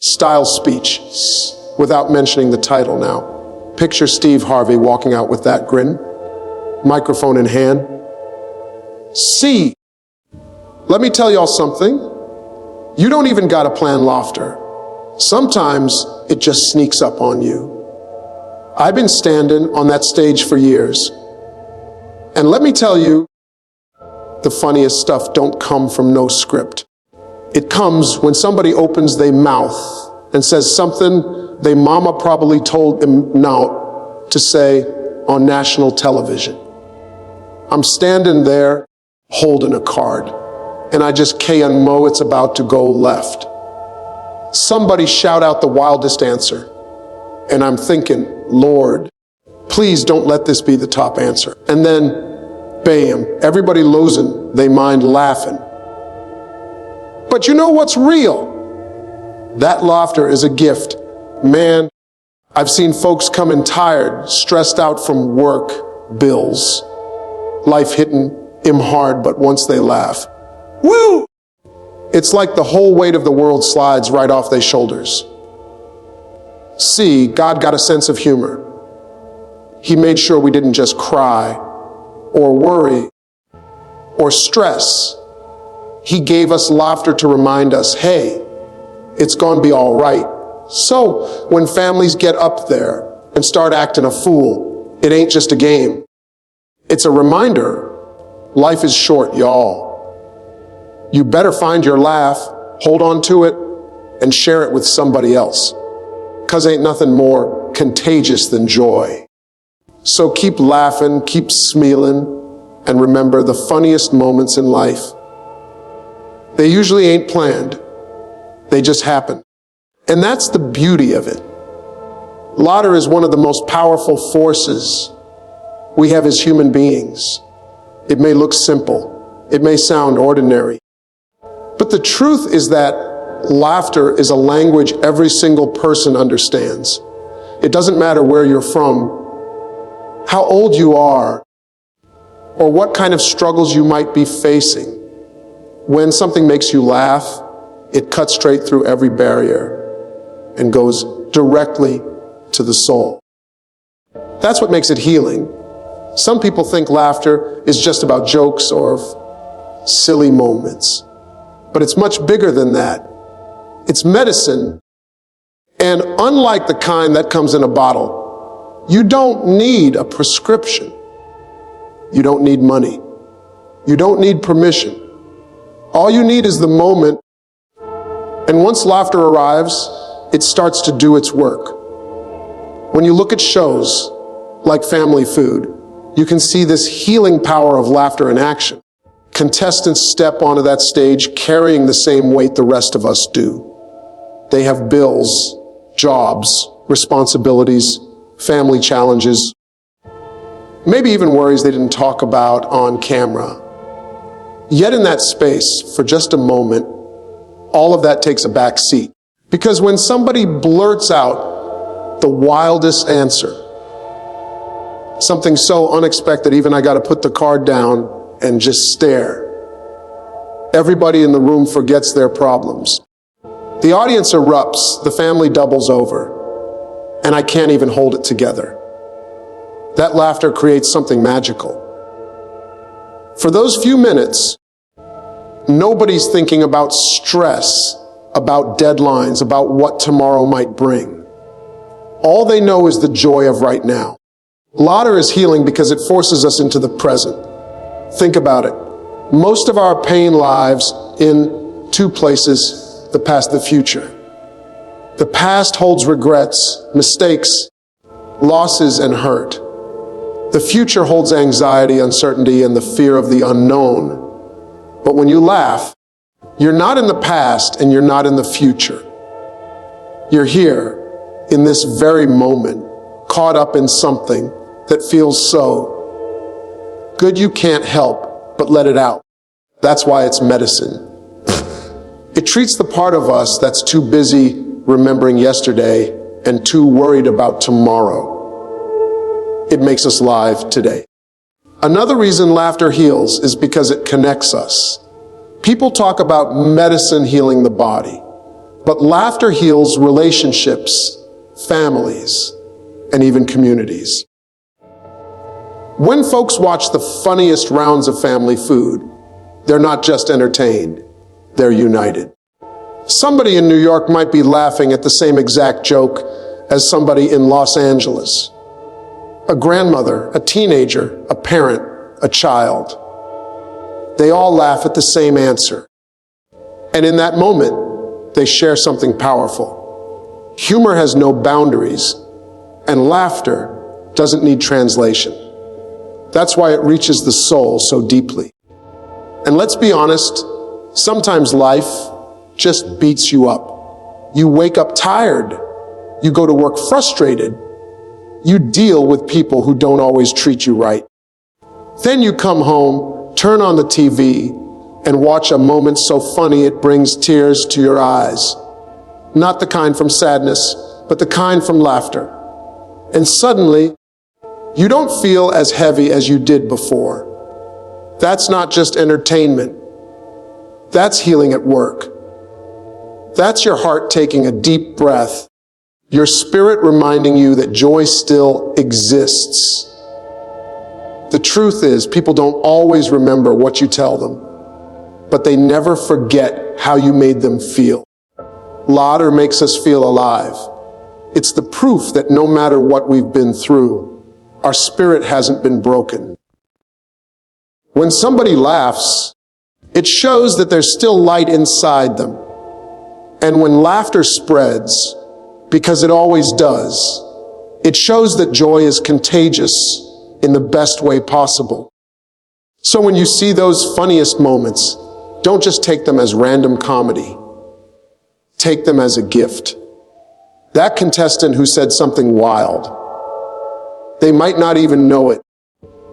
style speech, without mentioning the title now. Picture Steve Harvey walking out with that grin, microphone in hand. C. Let me tell y'all something. You don't even gotta plan laughter. Sometimes it just sneaks up on you. I've been standing on that stage for years. And let me tell you, the funniest stuff don't come from no script. It comes when somebody opens their mouth and says something they mama probably told them not to say on national television. I'm standing there holding a card, and I just know it's about to go left. Somebody shout out the wildest answer, and I'm thinking, Lord, please don't let this be the top answer. And then, bam, everybody losing their mind laughing. But you know what's real? That laughter is a gift. Man, I've seen folks come in tired, stressed out from work, bills, life hitting them hard, but once they laugh, woo! It's like the whole weight of the world slides right off their shoulders. See, God got a sense of humor. He made sure we didn't just cry or worry or stress. He gave us laughter to remind us, hey, it's gonna be all right. So when families get up there and start acting a fool, it ain't just a game. It's a reminder, life is short, y'all. You better find your laugh, hold on to it, and share it with somebody else. 'Cause ain't nothing more contagious than joy. So keep laughing, keep smiling, and remember the funniest moments in life. They usually ain't planned. They just happen. And that's the beauty of it. Laughter is one of the most powerful forces we have as human beings. It may look simple. It may sound ordinary. But the truth is that laughter is a language every single person understands. It doesn't matter where you're from, how old you are, or what kind of struggles you might be facing. When something makes you laugh, it cuts straight through every barrier and goes directly to the soul. That's what makes it healing. Some people think laughter is just about jokes or silly moments, but it's much bigger than that. It's medicine, and unlike the kind that comes in a bottle, you don't need a prescription. You don't need money. You don't need permission. All you need is the moment, and once laughter arrives, it starts to do its work. When you look at shows like Family Feud, you can see this healing power of laughter in action. Contestants step onto that stage carrying the same weight the rest of us do. They have bills, jobs, responsibilities, family challenges, maybe even worries they didn't talk about on camera. Yet in that space, for just a moment, all of that takes a back seat. Because when somebody blurts out the wildest answer, something so unexpected, even I got to put the card down and just stare. Everybody in the room forgets their problems. The audience erupts, the family doubles over, and I can't even hold it together. That laughter creates something magical. For those few minutes, nobody's thinking about stress, about deadlines, about what tomorrow might bring. All they know is the joy of right now. Laughter is healing because it forces us into the present. Think about it. Most of our pain lives in two places, the past, the future. The past holds regrets, mistakes, losses, and hurt. The future holds anxiety, uncertainty, and the fear of the unknown. But when you laugh, you're not in the past and you're not in the future. You're here in this very moment, caught up in something that feels so good you can't help but let it out. That's why it's medicine. It treats the part of us that's too busy remembering yesterday and too worried about tomorrow. It makes us live today. Another reason laughter heals is because it connects us. People talk about medicine healing the body. But laughter heals relationships, families, and even communities. When folks watch the funniest rounds of family Food, they're not just entertained, they're united. Somebody in New York might be laughing at the same exact joke as somebody in Los Angeles. A grandmother, a teenager, a parent, a child. They all laugh at the same answer. And in that moment, they share something powerful. Humor has no boundaries, and laughter doesn't need translation. That's why it reaches the soul so deeply. And let's be honest, sometimes life just beats you up. You wake up tired. You go to work frustrated. You deal with people who don't always treat you right. Then you come home, turn on the TV, and watch a moment so funny it brings tears to your eyes. Not the kind from sadness, but the kind from laughter. And suddenly, you don't feel as heavy as you did before. That's not just entertainment. That's healing at work. That's your heart taking a deep breath, your spirit reminding you that joy still exists. The truth is, people don't always remember what you tell them, but they never forget how you made them feel. Laughter makes us feel alive. It's the proof that no matter what we've been through, our spirit hasn't been broken. When somebody laughs, it shows that there's still light inside them. And when laughter spreads, because it always does, it shows that joy is contagious in the best way possible. So when you see those funniest moments, don't just take them as random comedy. Take them as a gift. That contestant who said something wild, they might not even know it,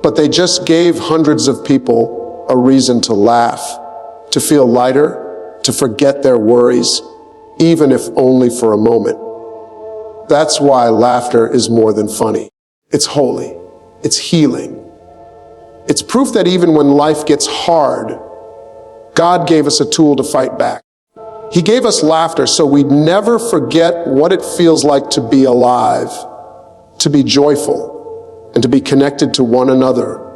but they just gave hundreds of people a reason to laugh, to feel lighter, to forget their worries, even if only for a moment. That's why laughter is more than funny. It's holy. It's healing. It's proof that even when life gets hard, God gave us a tool to fight back. He gave us laughter so we'd never forget what it feels like to be alive, to be joyful, and to be connected to one another.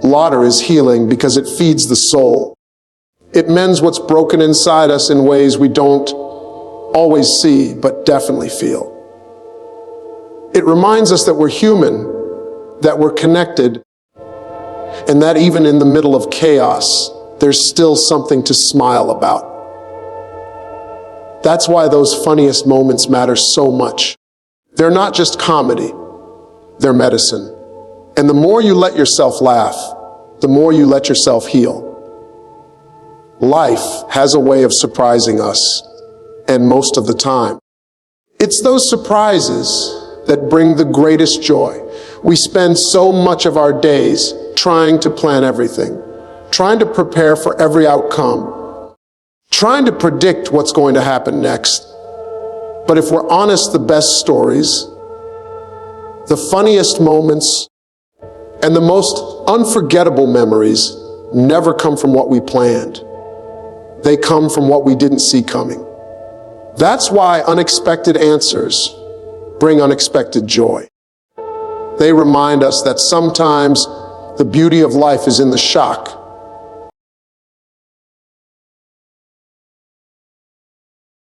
Laughter is healing because it feeds the soul. It mends what's broken inside us in ways we don't always see, but definitely feel. It reminds us that we're human, that we're connected, and that even in the middle of chaos, there's still something to smile about. That's why those funniest moments matter so much. They're not just comedy, they're medicine. And the more you let yourself laugh, the more you let yourself heal. Life has a way of surprising us, and most of the time, it's those surprises that bring the greatest joy. We spend so much of our days trying to plan everything, trying to prepare for every outcome, trying to predict what's going to happen next. But if we're honest, the best stories, the funniest moments, and the most unforgettable memories never come from what we planned. They come from what we didn't see coming. That's why unexpected answers bring unexpected joy. They remind us that sometimes the beauty of life is in the shock,